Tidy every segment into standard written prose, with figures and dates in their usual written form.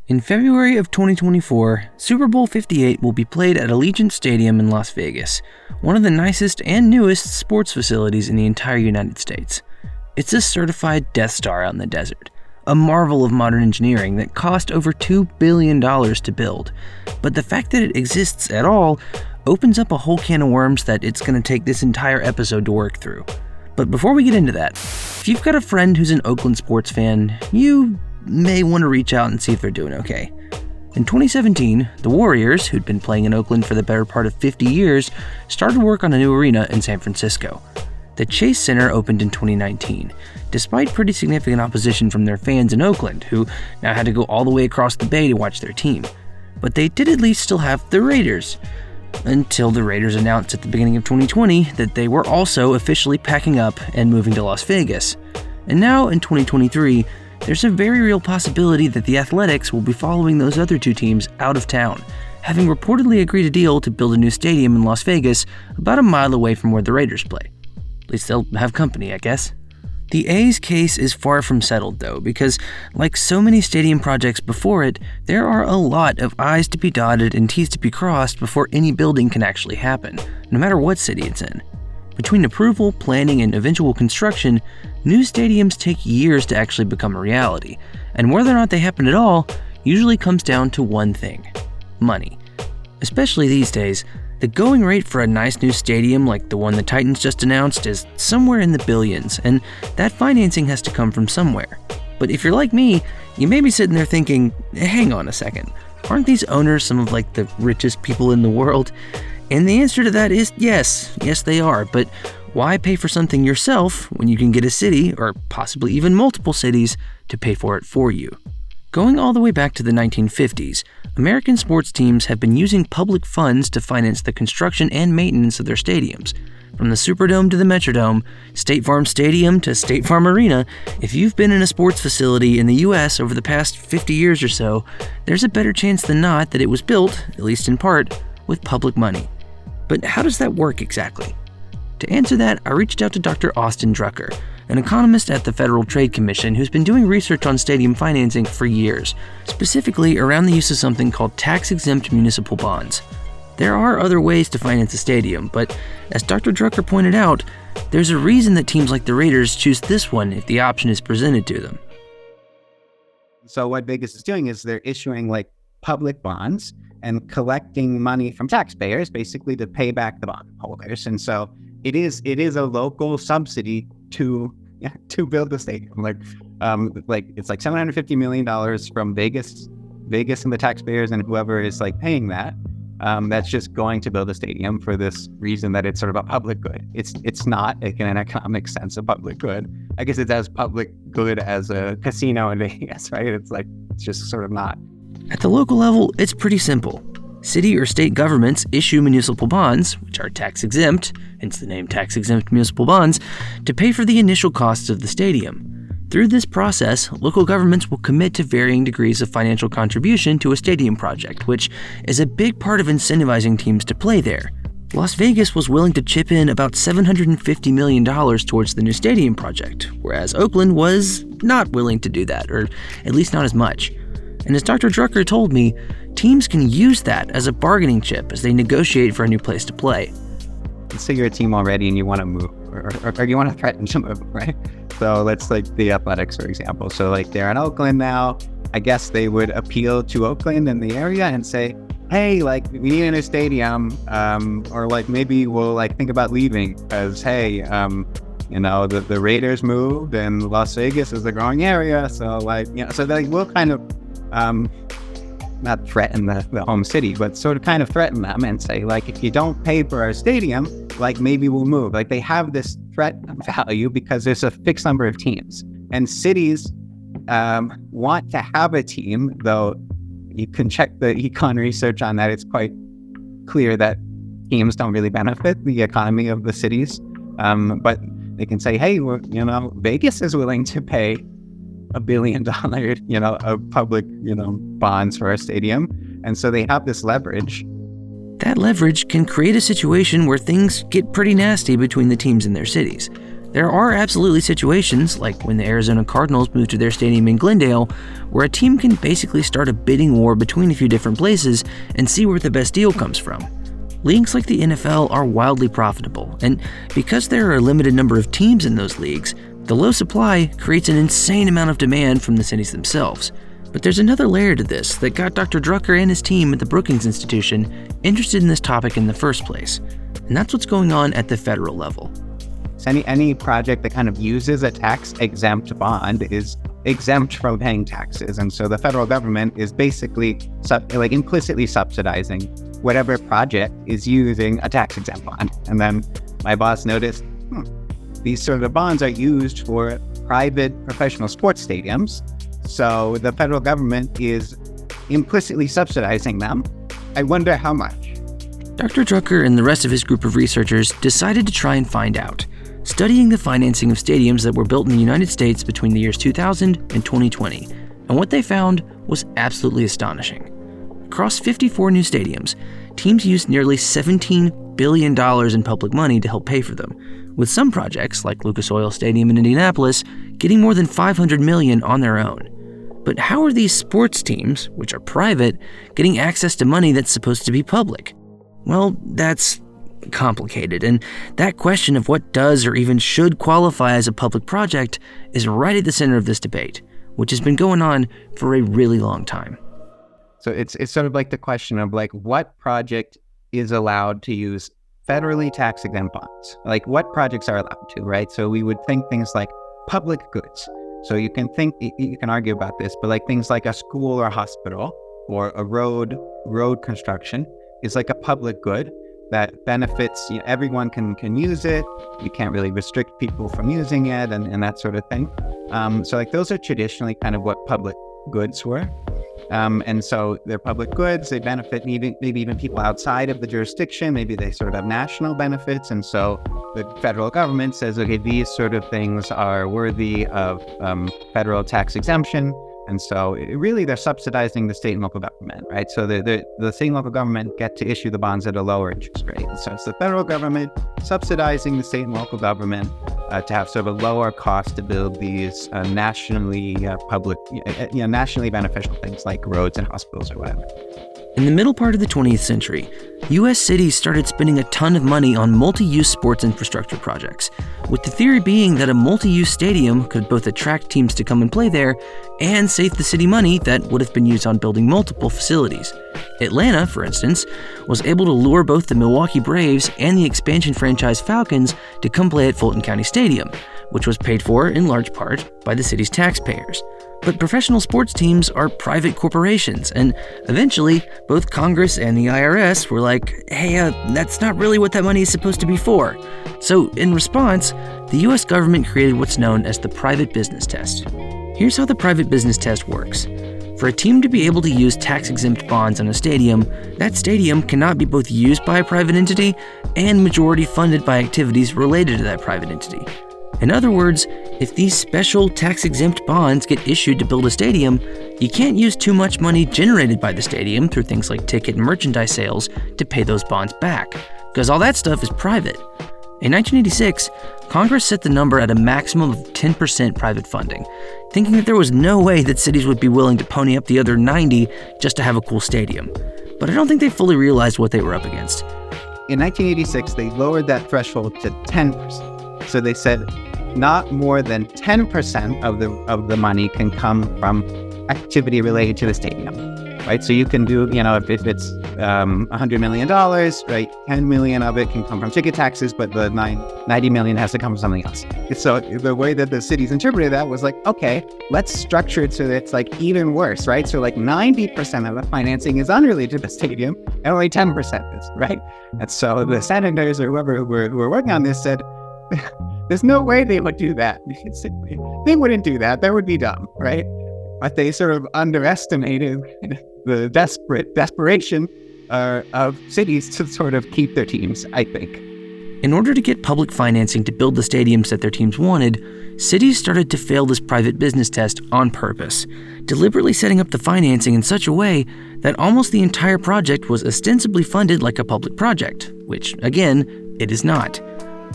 In February of 2024, Super Bowl 58 will be played at Allegiant Stadium in Las Vegas, one of the nicest and newest sports facilities in the entire United States. It's a certified Death Star out in the desert, a marvel of modern engineering that cost over $2 billion to build. But the fact that it exists at all opens up a whole can of worms that it's going to take this entire episode to work through. But before we get into that, if you've got a friend who's an Oakland sports fan, you may want to reach out and see if they're doing okay. In 2017, the Warriors, who'd been playing in Oakland for the better part of 50 years, started work on a new arena in San Francisco. The Chase Center opened in 2019, despite pretty significant opposition from their fans in Oakland, who now had to go all the way across the bay to watch their team. But they did at least still have the Raiders, until the Raiders announced at the beginning of 2020 that they were also officially packing up and moving to Las Vegas. And now, in 2023, there's a very real possibility that the Athletics will be following those other two teams out of town, having reportedly agreed a deal to build a new stadium in Las Vegas about a mile away from where the Raiders play. At least they'll have company, I guess. The A's case is far from settled, though, because like so many stadium projects before it, there are a lot of I's to be dotted and T's to be crossed before any building can actually happen, no matter what city it's in. Between approval, planning, and eventual construction, new stadiums take years to actually become a reality, and whether or not they happen at all usually comes down to one thing: money. Especially these days, the going rate for a nice new stadium like the one the Titans just announced is somewhere in the billions, and that financing has to come from somewhere. But if you're like me, you may be sitting there thinking, hang on a second, aren't these owners some of like the richest people in the world? And the answer to that is yes they are, but why pay for something yourself when you can get a city, or possibly even multiple cities, to pay for it for you? Going all the way back to the 1950s, American sports teams have been using public funds to finance the construction and maintenance of their stadiums. From the Superdome to the Metrodome, State Farm Stadium to State Farm Arena, if you've been in a sports facility in the US over the past 50 years or so, there's a better chance than not that it was built, at least in part, with public money. But how does that work exactly? To answer that, I reached out to Dr. Austin Drucker, an economist at the Federal Trade Commission who's been doing research on stadium financing for years, specifically around the use of something called tax-exempt municipal bonds. There are other ways to finance a stadium, but as Dr. Drucker pointed out, there's a reason that teams like the Raiders choose this one if the option is presented to them. So what Vegas is doing is they're issuing like public bonds and collecting money from taxpayers, basically to pay back the bondholders. And so it is a local subsidy to build the stadium. Like it's like $750 million from Vegas and the taxpayers and whoever is like paying that. That's just going to build a stadium for this reason that it's sort of a public good. It's not like in an economic sense a public good. I guess it's as public good as a casino in Vegas, right? It's just sort of not. At the local level, it's pretty simple. City or state governments issue municipal bonds, which are tax-exempt, hence the name tax-exempt municipal bonds, to pay for the initial costs of the stadium. Through this process, local governments will commit to varying degrees of financial contribution to a stadium project, which is a big part of incentivizing teams to play there. Las Vegas was willing to chip in about $750 million towards the new stadium project, whereas Oakland was not willing to do that, or at least not as much. And as Dr. Drucker told me, teams can use that as a bargaining chip as they negotiate for a new place to play. Let's say you're a team already and you want to move, or you want to threaten to move, right? So let's like the Athletics, for example. So like they're in Oakland now. I guess they would appeal to Oakland and the area and say, hey, like we need a new stadium, or like maybe we'll like think about leaving because hey, the Raiders moved and Las Vegas is a growing area. So like, so they will kind of not threaten the home city, but sort of kind of threaten them and say, like, if you don't pay for our stadium, like maybe we'll move. Like they have this threat value because there's a fixed number of teams. And cities want to have a team, though you can check the econ research on that. It's quite clear that teams don't really benefit the economy of the cities. But they can say, hey, Vegas is willing to pay $1 billion, of public, bonds for a stadium. And so they have this leverage. That leverage can create a situation where things get pretty nasty between the teams in their cities. There are absolutely situations, like when the Arizona Cardinals moved to their stadium in Glendale, where a team can basically start a bidding war between a few different places and see where the best deal comes from. Leagues like the NFL are wildly profitable, and because there are a limited number of teams in those leagues, the low supply creates an insane amount of demand from the cities themselves. But there's another layer to this that got Dr. Drucker and his team at the Brookings Institution interested in this topic in the first place. And that's what's going on at the federal level. So any project that kind of uses a tax-exempt bond is exempt from paying taxes. And so the federal government is basically implicitly subsidizing whatever project is using a tax-exempt bond. And then my boss noticed, these sort of bonds are used for private professional sports stadiums. So the federal government is implicitly subsidizing them. I wonder how much. Dr. Drucker and the rest of his group of researchers decided to try and find out, studying the financing of stadiums that were built in the United States between the years 2000 and 2020. And what they found was absolutely astonishing. Across 54 new stadiums, teams used nearly $17 billion in public money to help pay for them, with some projects, like Lucas Oil Stadium in Indianapolis, getting more than $500 million on their own. But how are these sports teams, which are private, getting access to money that's supposed to be public? Well, that's complicated, and that question of what does or even should qualify as a public project is right at the center of this debate, which has been going on for a really long time. So it's sort of like the question of what project is allowed to use federally tax-exempt bonds? Like what projects are allowed to, right? So we would think things like public goods. So you can argue about this, but things like a school or a hospital or a road construction is like a public good that benefits, everyone can use it. You can't really restrict people from using it and that sort of thing. So those are traditionally kind of what public goods were. And so they're public goods, they benefit maybe even people outside of the jurisdiction, maybe they sort of have national benefits. And so the federal government says, okay, these sort of things are worthy of federal tax exemption. And so really they're subsidizing the state and local government, right? So the state and local government get to issue the bonds at a lower interest rate. And so it's the federal government subsidizing the state and local government to have sort of a lower cost to build these nationally beneficial things like roads and hospitals or whatever. In the middle part of the 20th century, U.S. cities started spending a ton of money on multi-use sports infrastructure projects, with the theory being that a multi-use stadium could both attract teams to come and play there and save the city money that would have been used on building multiple facilities. Atlanta, for instance, was able to lure both the Milwaukee Braves and the expansion franchise Falcons to come play at Fulton County Stadium, which was paid for in large part by the city's taxpayers. But professional sports teams are private corporations, and eventually, both Congress and the IRS were like, hey, that's not really what that money is supposed to be for. So, in response, the US government created what's known as the private business test. Here's how the private business test works. For a team to be able to use tax-exempt bonds on a stadium, that stadium cannot be both used by a private entity and majority funded by activities related to that private entity. In other words, if these special tax-exempt bonds get issued to build a stadium, you can't use too much money generated by the stadium through things like ticket and merchandise sales to pay those bonds back, because all that stuff is private. In 1986, Congress set the number at a maximum of 10% private funding, thinking that there was no way that cities would be willing to pony up the other 90 just to have a cool stadium. But I don't think they fully realized what they were up against. In 1986, they lowered that threshold to 10%. So they said not more than 10% of the money can come from activity related to the stadium, right? So you can do, if it's $100 million, right, 10 million of it can come from ticket taxes, but the 90 million has to come from something else. So the way that the cities interpreted that was okay, let's structure it so that it's even worse, right? So 90% of the financing is unrelated to the stadium and only 10% is, right? And so the senators or whoever who were working on this said, there's no way they would do that. They wouldn't do that. That would be dumb, right? But they sort of underestimated the desperation of cities to sort of keep their teams, I think. In order to get public financing to build the stadiums that their teams wanted, cities started to fail this private business test on purpose, deliberately setting up the financing in such a way that almost the entire project was ostensibly funded like a public project, which, again, it is not.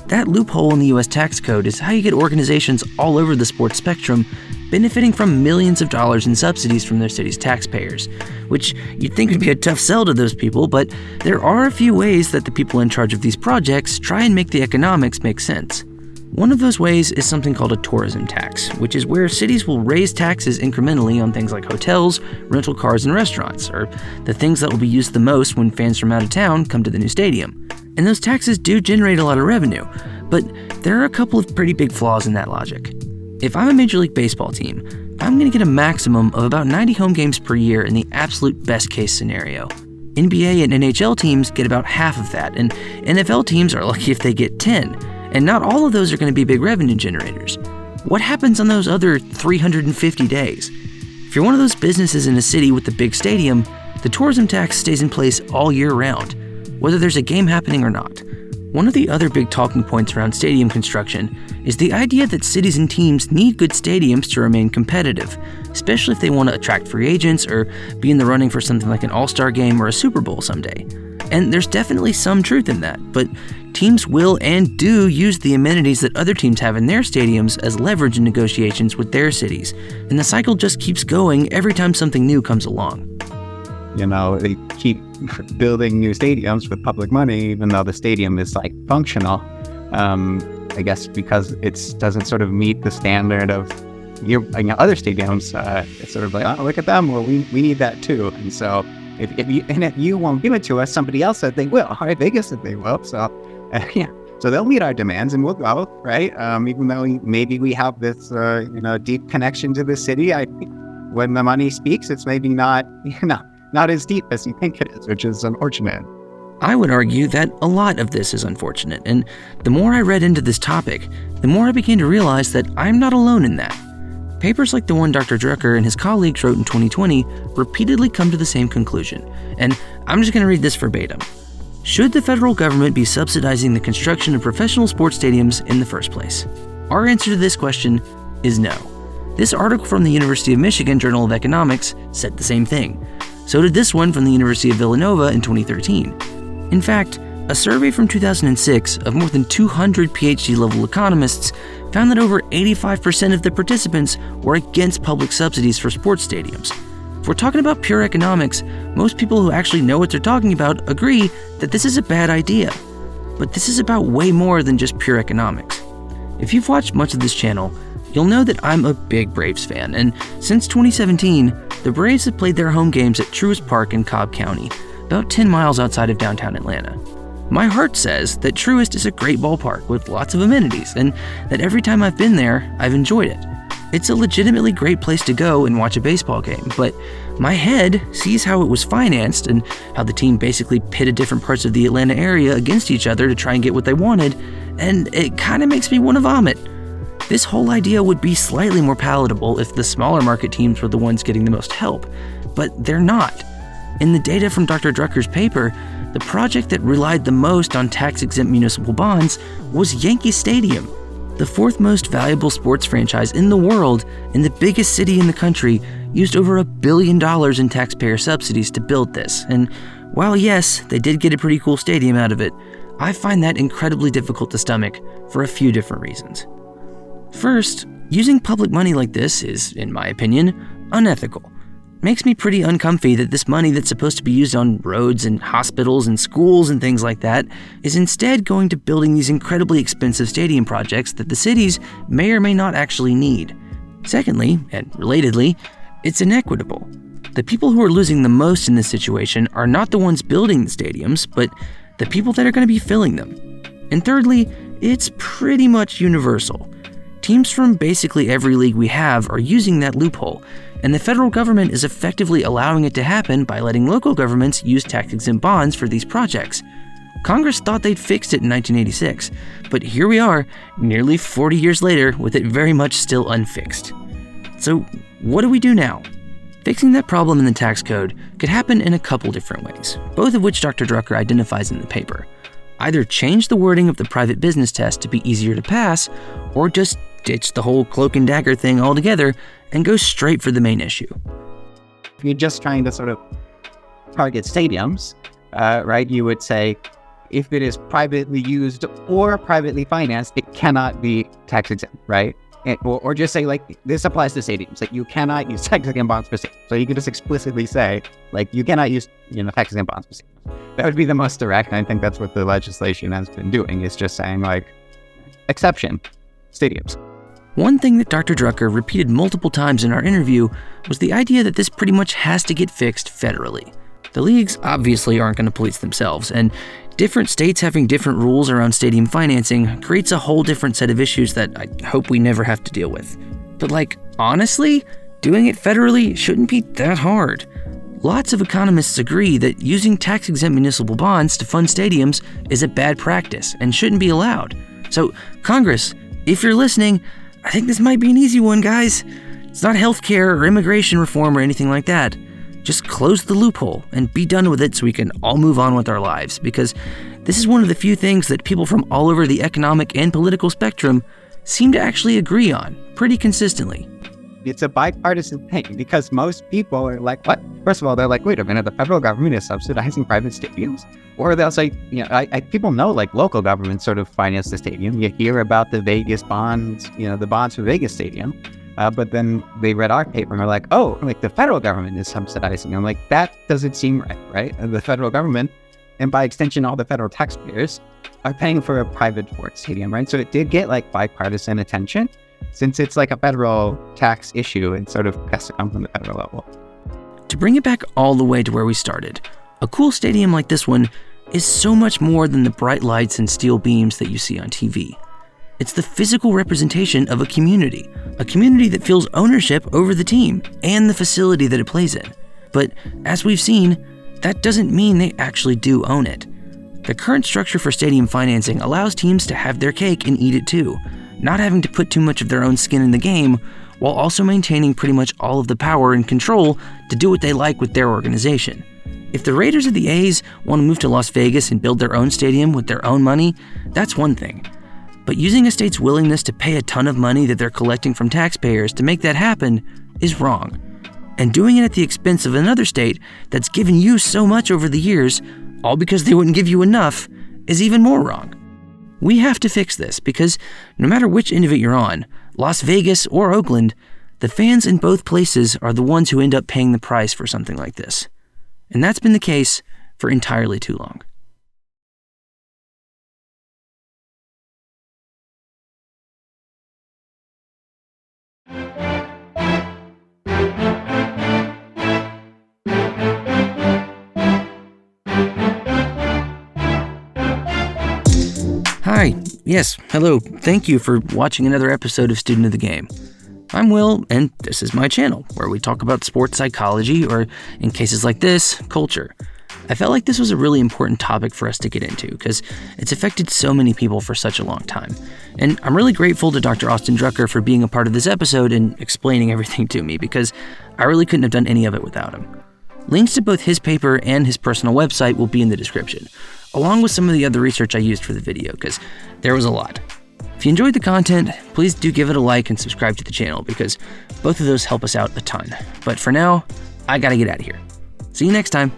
That loophole in the US tax code is how you get organizations all over the sports spectrum benefiting from millions of dollars in subsidies from their city's taxpayers, which you'd think would be a tough sell to those people, but there are a few ways that the people in charge of these projects try and make the economics make sense. One of those ways is something called a tourism tax, which is where cities will raise taxes incrementally on things like hotels, rental cars, and restaurants, or the things that will be used the most when fans from out of town come to the new stadium. And those taxes do generate a lot of revenue, but there are a couple of pretty big flaws in that logic. If I'm a Major League Baseball team, I'm going to get a maximum of about 90 home games per year in the absolute best case scenario. NBA and NHL teams get about half of that, and NFL teams are lucky if they get 10. And not all of those are going to be big revenue generators. What happens on those other 350 days? If you're one of those businesses in a city with a big stadium, the tourism tax stays in place all year round, whether there's a game happening or not. One of the other big talking points around stadium construction is the idea that cities and teams need good stadiums to remain competitive, especially if they want to attract free agents or be in the running for something like an All-Star game or a Super Bowl someday. And there's definitely some truth in that, but teams will and do use the amenities that other teams have in their stadiums as leverage in negotiations with their cities, and the cycle just keeps going every time something new comes along. They keep building new stadiums with public money, even though the stadium is functional. I guess because it doesn't sort of meet the standard of other stadiums. It's sort of like, oh, look at them. Well, we need that too. And so if you won't give it to us, somebody else said they will. All right, Vegas said they will. So so they'll meet our demands and we'll go, right? Even though maybe we have this deep connection to the city. When the money speaks, it's maybe not as deep as you think it is, which is unfortunate. I would argue that a lot of this is unfortunate, and the more I read into this topic, the more I began to realize that I'm not alone in that. Papers like the one Dr. Drucker and his colleagues wrote in 2020 repeatedly come to the same conclusion, and I'm just going to read this verbatim. Should the federal government be subsidizing the construction of professional sports stadiums in the first place? Our answer to this question is no. This article from the University of Michigan Journal of Economics said the same thing. So did this one from the University of Villanova in 2013. In fact, a survey from 2006 of more than 200 PhD-level economists found that over 85% of the participants were against public subsidies for sports stadiums. If we're talking about pure economics, most people who actually know what they're talking about agree that this is a bad idea. But this is about way more than just pure economics. If you've watched much of this channel, you'll know that I'm a big Braves fan, and since 2017, the Braves have played their home games at Truist Park in Cobb County, about 10 miles outside of downtown Atlanta. My heart says that Truist is a great ballpark with lots of amenities, and that every time I've been there, I've enjoyed it. It's a legitimately great place to go and watch a baseball game, but my head sees how it was financed and how the team basically pitted different parts of the Atlanta area against each other to try and get what they wanted, and it kind of makes me want to vomit. This whole idea would be slightly more palatable if the smaller market teams were the ones getting the most help, but they're not. In the data from Dr. Drucker's paper, the project that relied the most on tax-exempt municipal bonds was Yankee Stadium. The fourth most valuable sports franchise in the world and the biggest city in the country used over $1 billion in taxpayer subsidies to build this. And while yes, they did get a pretty cool stadium out of it, I find that incredibly difficult to stomach for a few different reasons. First, using public money like this is, in my opinion, unethical. Makes me pretty uncomfy that this money that's supposed to be used on roads and hospitals and schools and things like that is instead going to building these incredibly expensive stadium projects that the cities may or may not actually need. Secondly, and relatedly, it's inequitable. The people who are losing the most in this situation are not the ones building the stadiums, but the people that are going to be filling them. And thirdly, it's pretty much universal. Teams from basically every league we have are using that loophole, and the federal government is effectively allowing it to happen by letting local governments use tax-exempt bonds for these projects. Congress thought they'd fixed it in 1986, but here we are, nearly 40 years later, with it very much still unfixed. So what do we do now? Fixing that problem in the tax code could happen in a couple different ways, both of which Dr. Drucker identifies in the paper. Either change the wording of the private business test to be easier to pass, or just ditch the whole cloak and dagger thing altogether and go straight for the main issue. If you're just trying to sort of target stadiums, right, you would say, if it is privately used or privately financed, it cannot be tax exempt, right? Or just say, like, this applies to stadiums. Like, you cannot use tax exempt bonds for stadiums. So you can just explicitly say, like, you cannot use, tax exempt bonds for stadiums. That would be the most direct. And I think that's what the legislation has been doing, is just saying, like, exception, stadiums. One thing that Dr. Drucker repeated multiple times in our interview was the idea that this pretty much has to get fixed federally. The leagues obviously aren't going to police themselves, and different states having different rules around stadium financing creates a whole different set of issues that I hope we never have to deal with. But honestly, doing it federally shouldn't be that hard. Lots of economists agree that using tax-exempt municipal bonds to fund stadiums is a bad practice and shouldn't be allowed. So, Congress, if you're listening, I think this might be an easy one, guys. It's not healthcare or immigration reform or anything like that. Just close the loophole and be done with it so we can all move on with our lives, because this is one of the few things that people from all over the economic and political spectrum seem to actually agree on pretty consistently. It's a bipartisan thing, because most people are like, what? First of all, they're like, wait a minute, the federal government is subsidizing private stadiums? Or they'll say, people know, like, local governments sort of finance the stadium. You hear about the Vegas bonds, the bonds for Vegas Stadium. But then they read our paper and they're like, oh, like, the federal government is subsidizing. I'm like, that doesn't seem right? And the federal government, and by extension, all the federal taxpayers, are paying for a private sports stadium, right? So it did get, like, bipartisan attention. Since it's like a federal tax issue, it sort of has to come from the federal level. To bring it back all the way to where we started, a cool stadium like this one is so much more than the bright lights and steel beams that you see on TV. It's the physical representation of a community that feels ownership over the team and the facility that it plays in. But as we've seen, that doesn't mean they actually do own it. The current structure for stadium financing allows teams to have their cake and eat it too, not having to put too much of their own skin in the game, while also maintaining pretty much all of the power and control to do what they like with their organization. If the Raiders or the A's want to move to Las Vegas and build their own stadium with their own money, that's one thing. But using a state's willingness to pay a ton of money that they're collecting from taxpayers to make that happen is wrong. And doing it at the expense of another state that's given you so much over the years, all because they wouldn't give you enough, is even more wrong. We have to fix this, because no matter which end of it you're on, Las Vegas or Oakland, the fans in both places are the ones who end up paying the price for something like this. And that's been the case for entirely too long. Hi, yes, hello, thank you for watching another episode of Student of the Game. I'm Will, and this is my channel, where we talk about sports psychology, or in cases like this, culture. I felt like this was a really important topic for us to get into, because it's affected so many people for such a long time. And I'm really grateful to Dr. Austin Drucker for being a part of this episode and explaining everything to me, because I really couldn't have done any of it without him. Links to both his paper and his personal website will be in the description, along with some of the other research I used for the video, because there was a lot. If you enjoyed the content, please do give it a like and subscribe to the channel, because both of those help us out a ton. But for now, I gotta get out of here. See you next time.